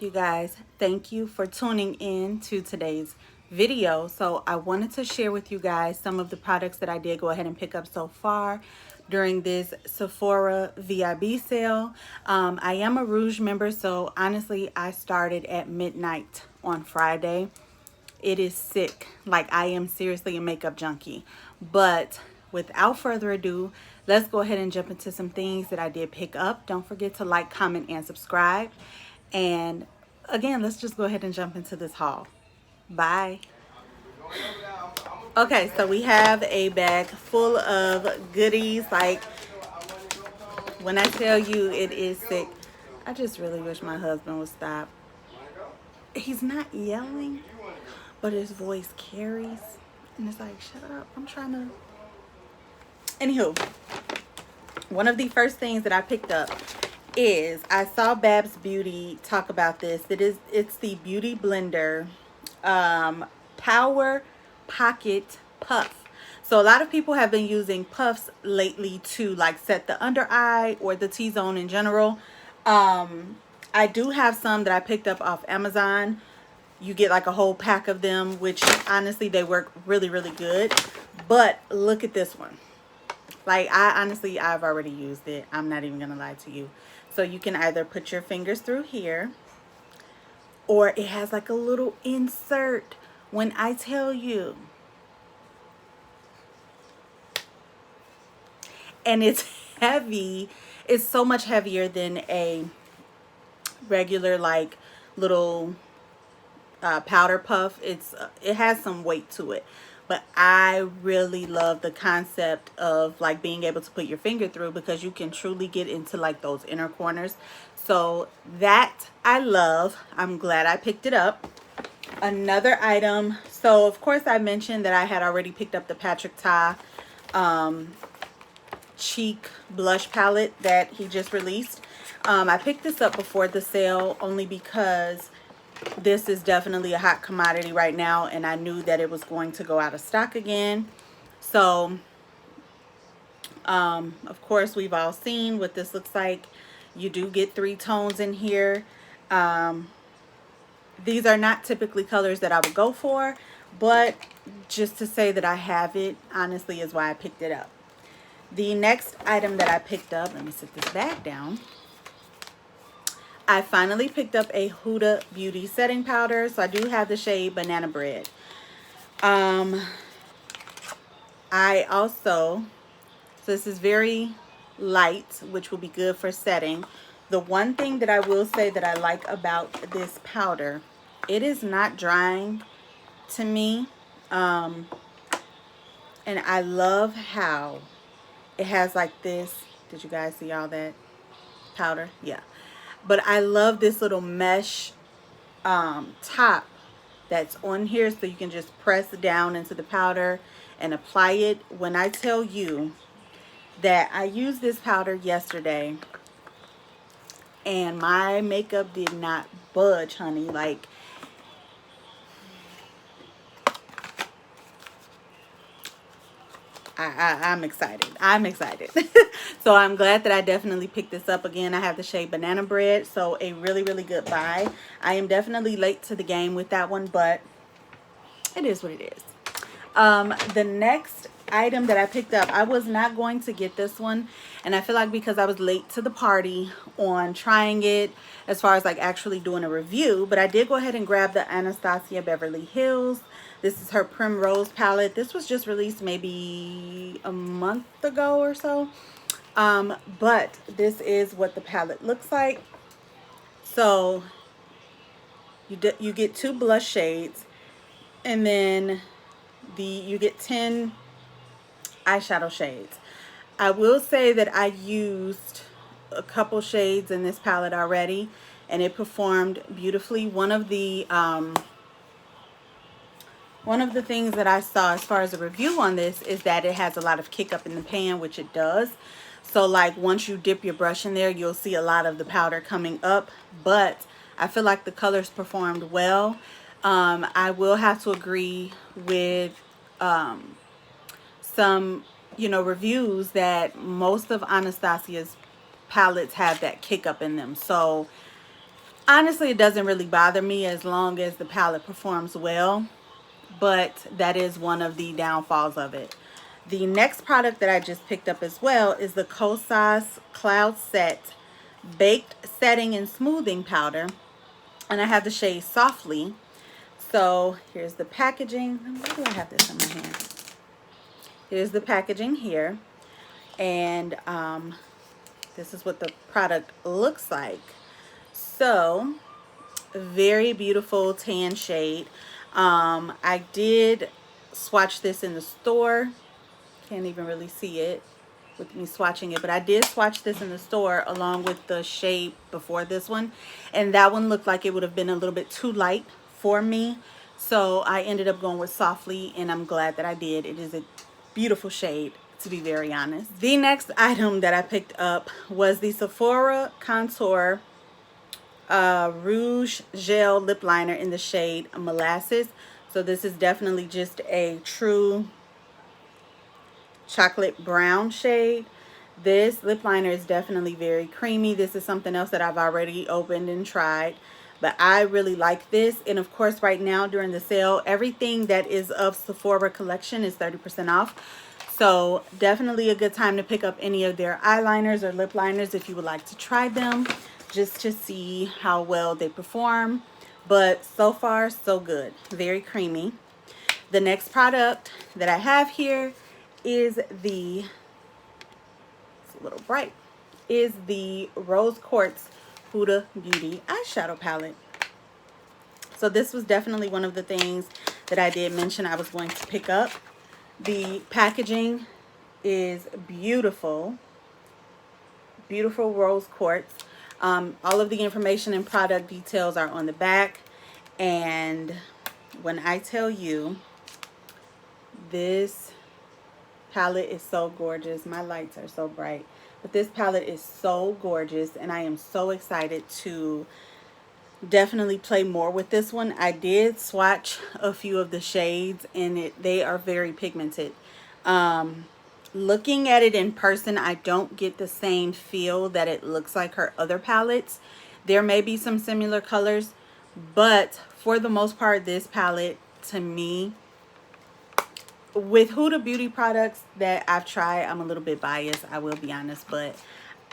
you guys, thank you for tuning in to today's video. So I wanted to share with you guys some of the products that I did go ahead and pick up so far during this Sephora VIB sale. I am a Rouge member, so honestly I started at midnight on Friday. It is sick. Like, I am seriously a makeup junkie. But without further ado, let's go ahead and jump into some things that I did pick up. Don't forget to like, comment, and subscribe. And again, let's just go ahead and jump into this haul. Bye. Okay, so we have a bag full of goodies. Like, when I tell you it is sick, I just really wish my husband would stop. He's not yelling, but his voice carries. And it's like, shut up, I'm trying to... Anywho, one of the first things that I picked up is, I saw Babs Beauty talk about this. It's the Beauty Blender Power Pocket Puff. So a lot of people have been using puffs lately to like set the under eye or the T-zone in general. I do have some that I picked up off Amazon. You get like a whole pack of them, which honestly they work really, really good. But look at this one. Like, I've already used it. I'm not even gonna lie to you. So you can either put your fingers through here, or it has like a little insert. When I tell you, and it's heavy, it's so much heavier than a regular like little powder puff. It has some weight to it, but I really love the concept of like being able to put your finger through, because you can truly get into like those inner corners. So that I love. I'm glad I picked it up. Another item, so of course I mentioned that I had already picked up the Patrick Ta cheek blush palette that he just released. I picked this up before the sale only because this is definitely a hot commodity right now, and I knew that it was going to go out of stock again. So of course we've all seen what this looks like. You do get 3 tones in here. These are not typically colors that I would go for, but just to say that I have it honestly is why I picked it up. The next item that I picked up, let me sit this bag down. I finally picked up a Huda Beauty setting powder. So I do have the shade Banana Bread. I also, so this is very light, which will be good for setting. The one thing that I will say that I like about this powder, it is not drying to me. And I love how it has like this. Did you guys see all that powder? Yeah. But I love this little mesh top that's on here, so you can just press down into the powder and apply it. When I tell you that I used this powder yesterday and my makeup did not budge, honey. Like, I'm excited. I'm excited. So I'm glad that I definitely picked this up. Again, I have the shade Banana Bread, so a really, really good buy. I am definitely late to the game with that one, but it is what it is. The next item that I picked up, I was not going to get this one, and I feel like because I was late to the party on trying it as far as like actually doing a review, but I did go ahead and grab the Anastasia Beverly Hills. This is her Primrose Palette. This was just released maybe a month ago or so. But this is what the palette looks like. So you get 2 blush shades, and then you get 10 eyeshadow shades. I will say that I used a couple shades in this palette already, and it performed beautifully. One of the things that I saw as far as a review on this is that it has a lot of kick up in the pan, which it does. So like once you dip your brush in there, you'll see a lot of the powder coming up, but I feel like the colors performed well. I will have to agree with some, reviews that most of Anastasia's palettes have that kick up in them. So Honestly, it doesn't really bother me as long as the palette performs well, but that is one of the downfalls of it. The next product that I just picked up as well is the Kosas Cloud Set Baked Setting and Smoothing Powder, and I have the shade Softly. So here's the packaging. Why do I have this in my hand? Here's the packaging here, and this is what the product looks like. So very beautiful tan shade. I did swatch this in the store. Can't even really see it with me swatching it, but I did swatch this in the store along with the shade before this one, and that one looked like it would have been a little bit too light for me, so I ended up going with Softly, and I'm glad that I did. It is a beautiful shade, to be very honest. The next item that I picked up was the Sephora Contour Rouge Gel Lip Liner in the shade Molasses. So this is definitely just a true chocolate brown shade. This lip liner is definitely very creamy. This is something else that I've already opened and tried, but I really like this. And of course, right now during the sale, everything that is of Sephora collection is 30% off. So definitely a good time to pick up any of their eyeliners or lip liners if you would like to try them, just to see how well they perform. But so far, so good. Very creamy. The next product that I have here is the, it's a little bright, is the Rose Quartz Huda Beauty eyeshadow palette. So this was definitely one of the things that I did mention I was going to pick up. The packaging is beautiful. Beautiful rose quartz. All of the information and product details are on the back. And when I tell you, this palette is so gorgeous. My lights are so bright. But this palette is so gorgeous, and I am so excited to definitely play more with this one. I did swatch a few of the shades, and they are very pigmented. Looking at it in person, I don't get the same feel that it looks like her other palettes. There may be some similar colors, but for the most part, this palette, to me, with Huda Beauty products that I've tried, I'm a little bit biased, I will be honest, but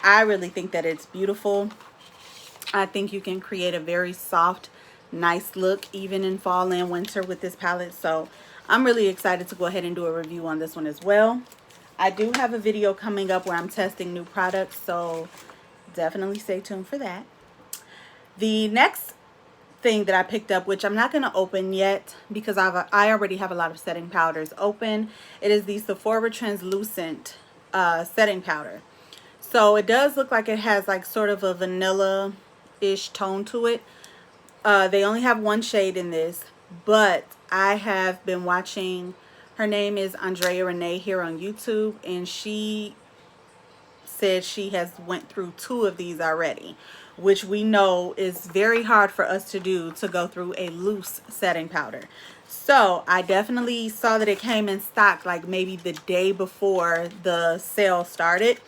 I really think that it's beautiful. I think you can create a very soft, nice look even in fall and winter with this palette. So I'm really excited to go ahead and do a review on this one as well. I do have a video coming up where I'm testing new products, so definitely stay tuned for that. The next thing that I picked up, which I'm not going to open yet because I already have a lot of setting powders open, it is the Sephora Translucent setting powder. So it does look like it has like sort of a vanilla-ish tone to it. They only have one shade in this, but I have been watching, her name is Andrea Renee here on YouTube, and she said she has went through 2 of these already, which we know is very hard for us to do, to go through a loose setting powder. So I definitely saw that it came in stock like maybe the day before the sale started.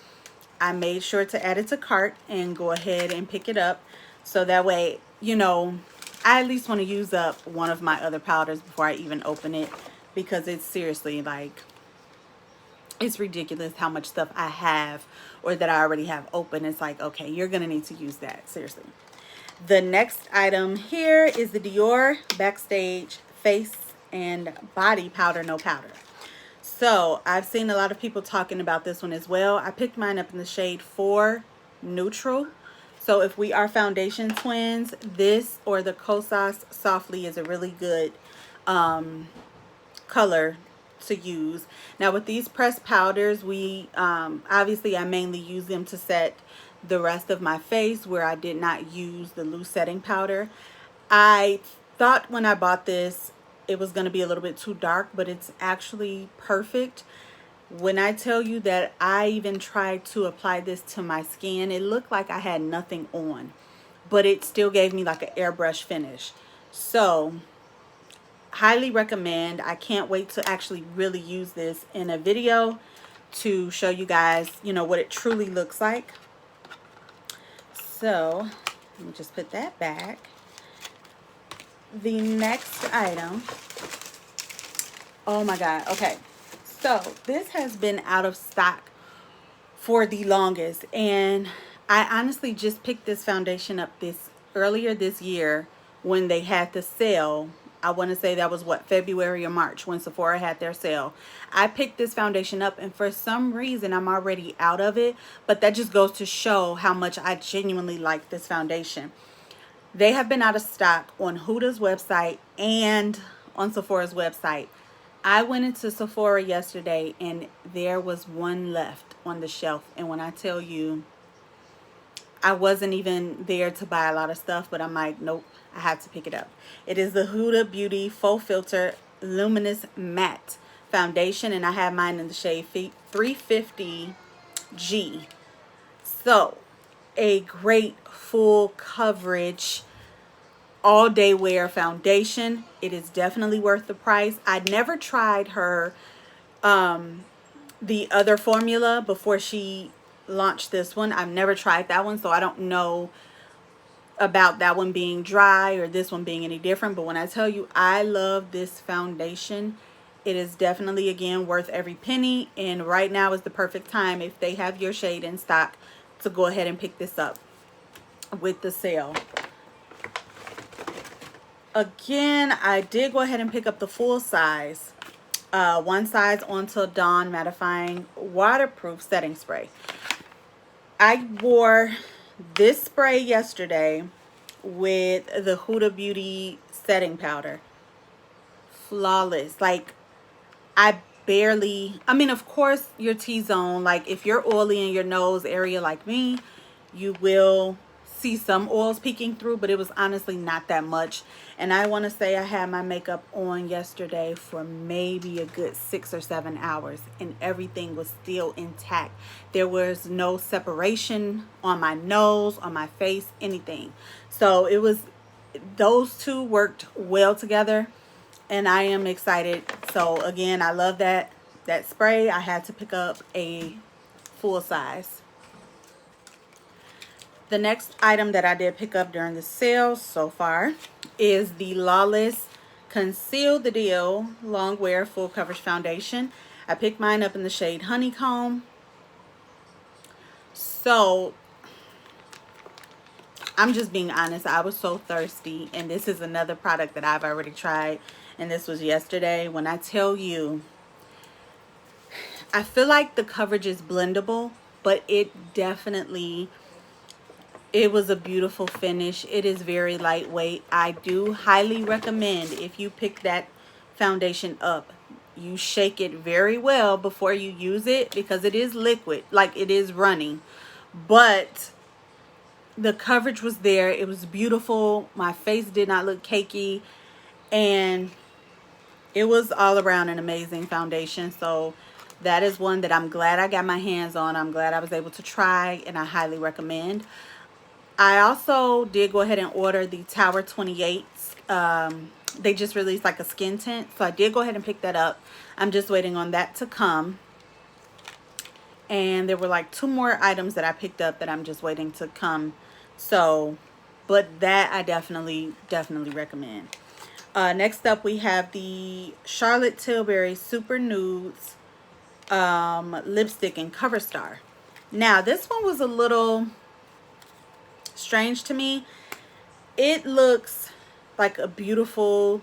I made sure to add it to cart and go ahead and pick it up, so that way, you know, I at least want to use up one of my other powders before I even open it, because it's seriously like, it's ridiculous how much stuff I have or that I already have open. It's like, okay, you're gonna need to use that, seriously. The next item here is the Dior Backstage Face and Body Powder No Powder. So I've seen a lot of people talking about this one as well. I picked mine up in the shade 4 Neutral. So if we are foundation twins, this or the Kosas Softly is a really good color to use. Now with these pressed powders, we obviously I mainly use them to set the rest of my face, where I did not use the loose setting powder. I thought when I bought this it was going to be a little bit too dark, but it's actually perfect. When I tell you that I even tried to apply this to my skin, it looked like I had nothing on, but it still gave me like an airbrush finish. So highly recommend. I can't wait to actually really use this in a video to show you guys, you know, what it truly looks like. So Let me just put that back. The next item, oh my god, okay, so this has been out of stock for the longest, and I honestly just picked this foundation up earlier this year when they had the sale. I want to say that was what, February or March, when Sephora had their sale. I picked this foundation up, and for some reason I'm already out of it, but that just goes to show how much I genuinely like this foundation. They have been out of stock on Huda's website and on Sephora's website. I went into Sephora yesterday and there was one left on the shelf, and when I tell you, I wasn't even there to buy a lot of stuff, but I'm like, nope, I had to pick it up. It is the Huda Beauty Faux Filter Luminous Matte Foundation, and I have mine in the shade 350G. So, a great full coverage all day wear foundation. It is definitely worth the price. I'd never tried her the other formula before she launched this one. I've never tried that one, so I don't know about that one being dry or this one being any different. But when I tell you I love this foundation, it is definitely, again, worth every penny. And right now is the perfect time, if they have your shade in stock, to go ahead and pick this up with the sale. Again, I did go ahead and pick up the full size, one size Until Dawn Mattifying Waterproof Setting Spray. I wore this spray yesterday with the Huda Beauty setting powder. Flawless. Like, I mean, of course, your T-zone, like if you're oily in your nose area like me, you will see some oils peeking through, but it was honestly not that much. And I want to say I had my makeup on yesterday for maybe a good 6 or 7 hours, and everything was still intact. There was no separation on my nose, on my face, anything. So it was, those two worked well together, and I am excited. So again, I love that spray. I had to pick up a full size. The next item that I did pick up during the sale so far is the Lawless Conceal the Deal Long Wear Full Coverage Foundation. I picked mine up in the shade Honeycomb. So, I'm just being honest, I was so thirsty, and this is another product that I've already tried, and this was yesterday. When I tell you, I feel like the coverage is blendable, but it was a beautiful finish. It is very lightweight. I do highly recommend, if you pick that foundation up, you shake it very well before you use it, because it is liquid, like it is running, but the coverage was there. It was beautiful. My face did not look cakey, and it was all around an amazing foundation. So that is one that I'm glad I got my hands on. I'm glad I was able to try, and I highly recommend. I also did go ahead and order the Tower 28s. They just released like a skin tint, so I did go ahead and pick that up. I'm just waiting on that to come. And there were like 2 more items that I picked up that I'm just waiting to come. So, but that I definitely recommend. Next up, we have the Charlotte Tilbury Super Nudes lipstick in Cover Star. Now, this one was a little strange to me. It looks like a beautiful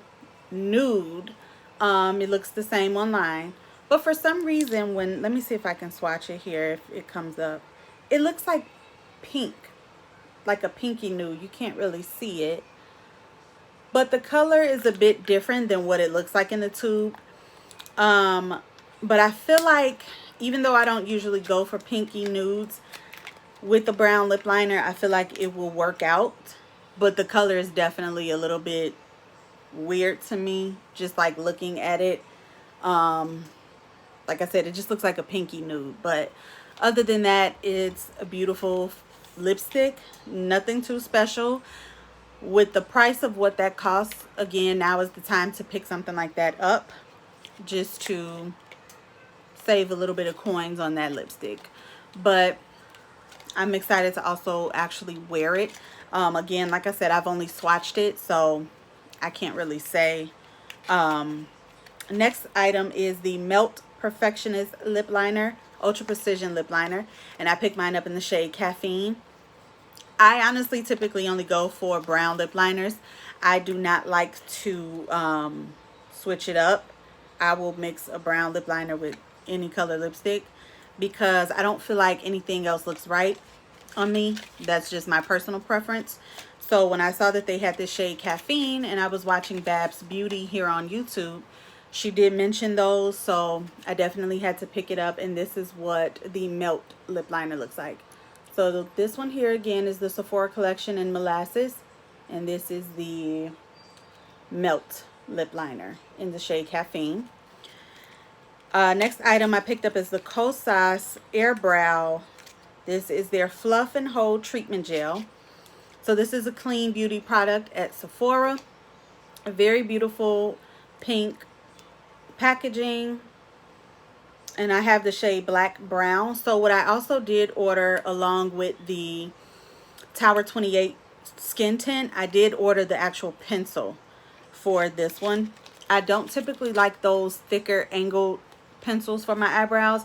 nude. It looks the same online, but for some reason, let me see if I can swatch it here, if it comes up, it looks like pink, like a pinky nude. You can't really see it, but the color is a bit different than what it looks like in the tube. But I feel like, even though I don't usually go for pinky nudes with the brown lip liner, I feel like it will work out. But the color is definitely a little bit weird to me, just like looking at it. Like I said, it just looks like a pinky nude. But other than that, it's a beautiful lipstick. Nothing too special. With the price of what that costs, again, now is the time to pick something like that up, just to save a little bit of coins on that lipstick. But I'm excited to also actually wear it. Again, like I said, I've only swatched it, so I can't really say. Next item is the Melt Perfectionist Lip Liner, Ultra Precision Lip Liner. And I picked mine up in the shade Caffeine. I honestly typically only go for brown lip liners. I do not like to switch it up. I will mix a brown lip liner with any color lipstick because I don't feel like anything else looks right on me. That's just my personal preference. So when I saw that they had this shade Caffeine and I was watching Babs Beauty here on YouTube, she did mention those, so I definitely had to pick it up, and this is what the Melt lip liner looks like. So this one here again is the Sephora collection in Molasses, and this is the Melt lip liner in the shade Caffeine. Next item I picked up is the Kosas Air Brow. This is their Fluff and Hold Treatment Gel. So this is a clean beauty product at Sephora. A very beautiful pink packaging, and I have the shade Black Brown. So what I also did order along with the Tower 28 skin tint, I did order the actual pencil for this one. I don't typically like those thicker angled pencils for my eyebrows,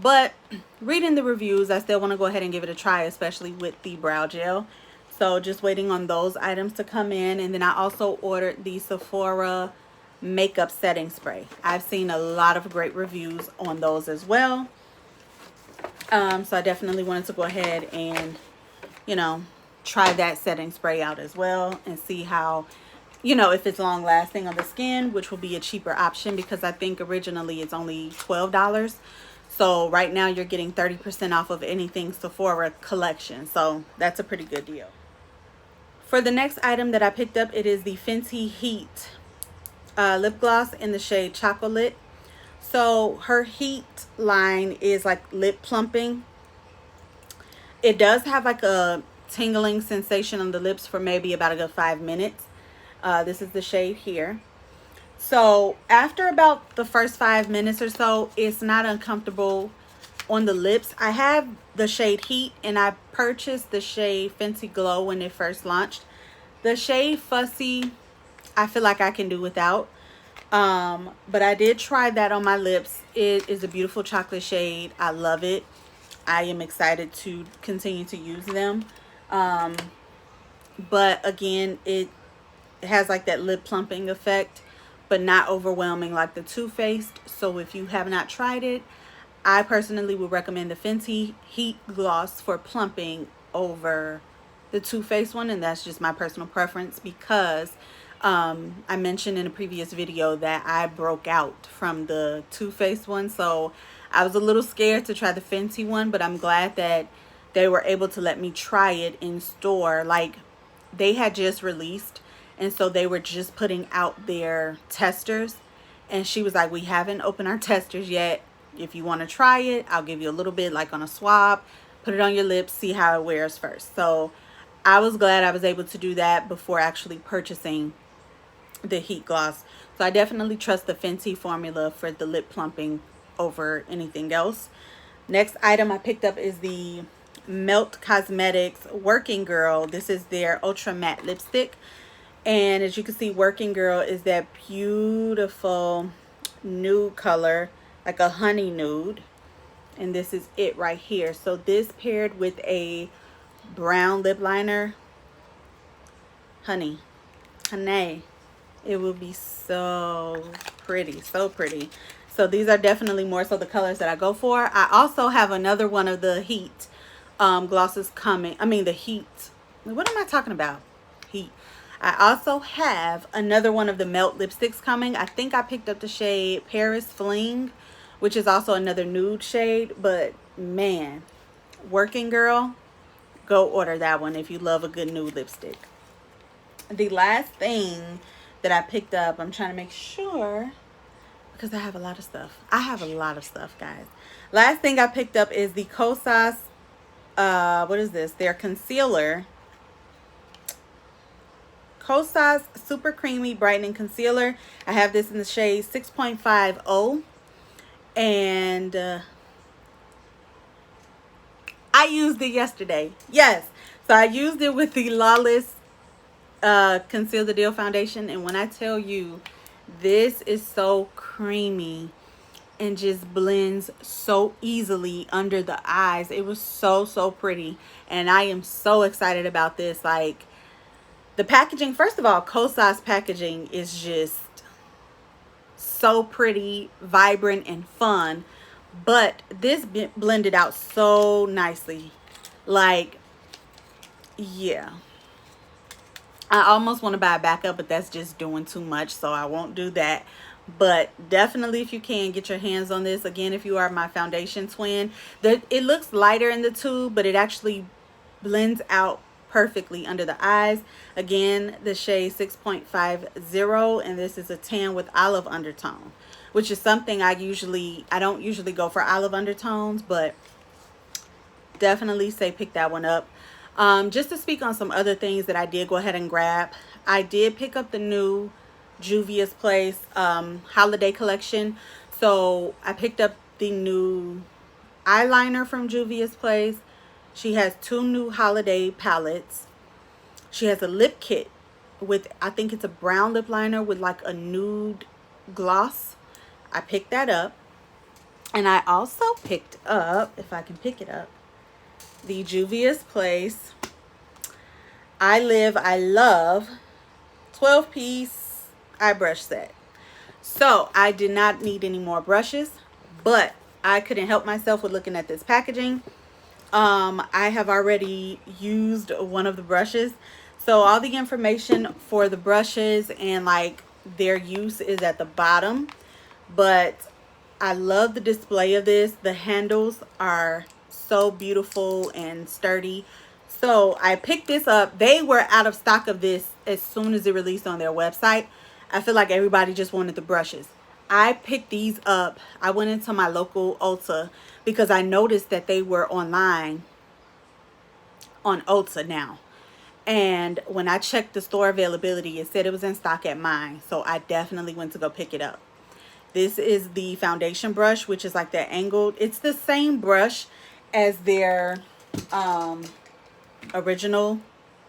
but reading the reviews, I still want to go ahead and give it a try, especially with the brow gel. So just waiting on those items to come in. And then I also ordered the Sephora makeup setting spray. I've seen a lot of great reviews on those as well. So I definitely wanted to go ahead and, you know, try that setting spray out as well and see how, you know, if it's long lasting on the skin, which will be a cheaper option because I think originally it's only $12. So right now you're getting 30% off of anything Sephora collection. So that's a pretty good deal. For the next item that I picked up, it is the Fenty Heat lip gloss in the shade Chocolate. So her Heat line is like lip plumping. It does have like a tingling sensation on the lips for maybe about a good 5 minutes. This is the shade here. So after about the first 5 minutes or so, it's not uncomfortable on the lips. I have the shade Heat, and I purchased the shade Fenty Glow when it first launched. The shade Fussy, I feel like I can do without. But I did try that on my lips. It is a beautiful chocolate shade. I love it. I am excited to continue to use them. But again, it has like that lip plumping effect, but not overwhelming like the Too Faced. So if you have not tried it, I personally would recommend the Fenty Heat Gloss for plumping over the Too Faced one, and that's just my personal preference because I mentioned in a previous video that I broke out from the Too Faced one, so I was a little scared to try the Fenty one, but I'm glad that they were able to let me try it in store. Like, they had just released, and so they were just putting out their testers, and she was like, we haven't opened our testers yet. If you want to try it, I'll give you a little bit like on a swab, put it on your lips, see how it wears first. So I was glad I was able to do that before actually purchasing the Heat Gloss. So I definitely trust the Fenty formula for the lip plumping over anything else. Next item I picked up is the Melt Cosmetics Working Girl. This is their Ultra Matte Lipstick. And as you can see, Working Girl is that beautiful nude color, like a honey nude. And this is it right here. So this paired with a brown lip liner, honey, it will be so pretty, so pretty. So these are definitely more so the colors that I go for. I also have another one of the Heat glosses coming. I mean the Heat, what am I talking about? Heat. I also have another one of the Melt lipsticks coming. I think I picked up the shade Paris Fling, which is also another nude shade. But man, Working Girl, go order that one if you love a good nude lipstick. The last thing that I picked up, I'm trying to make sure because I have a lot of stuff. I have a lot of stuff, guys. Last thing I picked up is the Kosas, what is this? Their concealer. Kosas Super Creamy Brightening Concealer. I have this in the shade 6.50. And I used it yesterday. Yes. So I used it with the Lawless Conceal the Deal foundation. And when I tell you, this is so creamy and just blends so easily under the eyes. It was so pretty. And I am so excited about this. Like, the packaging, first of all, Kosas packaging is just so pretty, vibrant, and fun. But this blended out so nicely. Like, yeah. I almost want to buy a backup, but that's just doing too much, so I won't do that. But definitely, if you can, get your hands on this. Again, if you are my foundation twin, it looks lighter in the tube, but it actually blends out perfectly under the eyes. Again, the shade 6.50, and this is a tan with olive undertone, which is something I don't usually go for olive undertones, but definitely say pick that one up. Just to speak on some other things that I did go ahead and grab, I did pick up the new Jules Place holiday collection. So I picked up the new eyeliner from Jules Place. She has 2 new holiday palettes. She has a lip kit with, I think it's a brown lip liner with like a nude gloss. I picked that up. And I also picked up, if I can pick it up, the Jules Place I Love 12-piece eye brush set. So I did not need any more brushes, but I couldn't help myself with looking at this packaging. I have already used one of the brushes, so all the information for the brushes and like their use is at the bottom. But I love the display of this. The handles are so beautiful and sturdy. So I picked this up. They were out of stock of this as soon as it released on their website. I feel like everybody just wanted the brushes. I picked these up. I went into my local Ulta because I noticed that they were online on Ulta now. And when I checked the store availability, it said it was in stock at mine. So I definitely went to go pick it up. This is the foundation brush, which is like that angled. It's the same brush as their original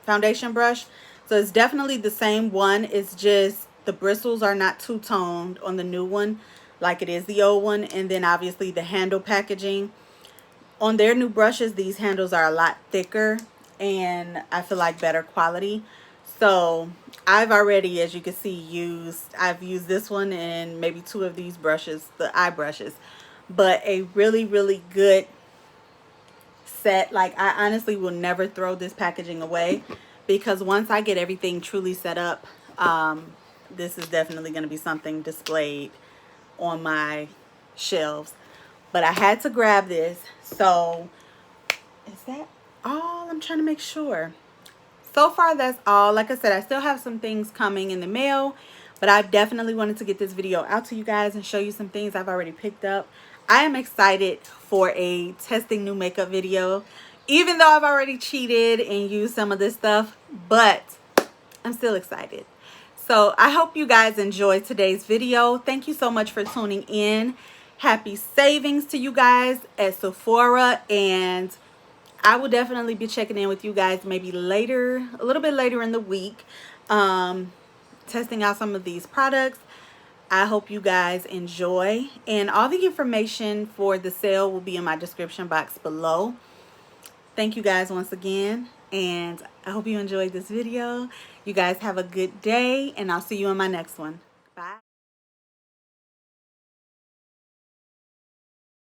foundation brush. So it's definitely the same one. It's just the bristles are not two-toned on the new one like it is the old one. And then obviously the handle packaging. On their new brushes, these handles are a lot thicker and I feel like better quality. So I've already, as you can see, I've used this one and maybe 2 of these brushes, the eye brushes. But a really good set. Like, I honestly will never throw this packaging away, because once I get everything truly set up, this is definitely going to be something displayed on my shelves. But I had to grab this. So is that all? I'm trying to make sure. So far, that's all. Like I said, I still have some things coming in the mail, but I definitely wanted to get this video out to you guys and show you some things I've already picked up. I am excited for a testing new makeup video, even though I've already cheated and used some of this stuff, but I'm still excited. So I hope you guys enjoyed today's video. Thank you so much for tuning in. Happy savings to you guys at Sephora, and I will definitely be checking in with you guys maybe later, a little bit later in the week, testing out some of these products. I hope you guys enjoy, and all the information for the sale will be in my description box below. Thank you guys once again, and I hope you enjoyed this video. You guys have a good day, and I'll see you in my next one. Bye.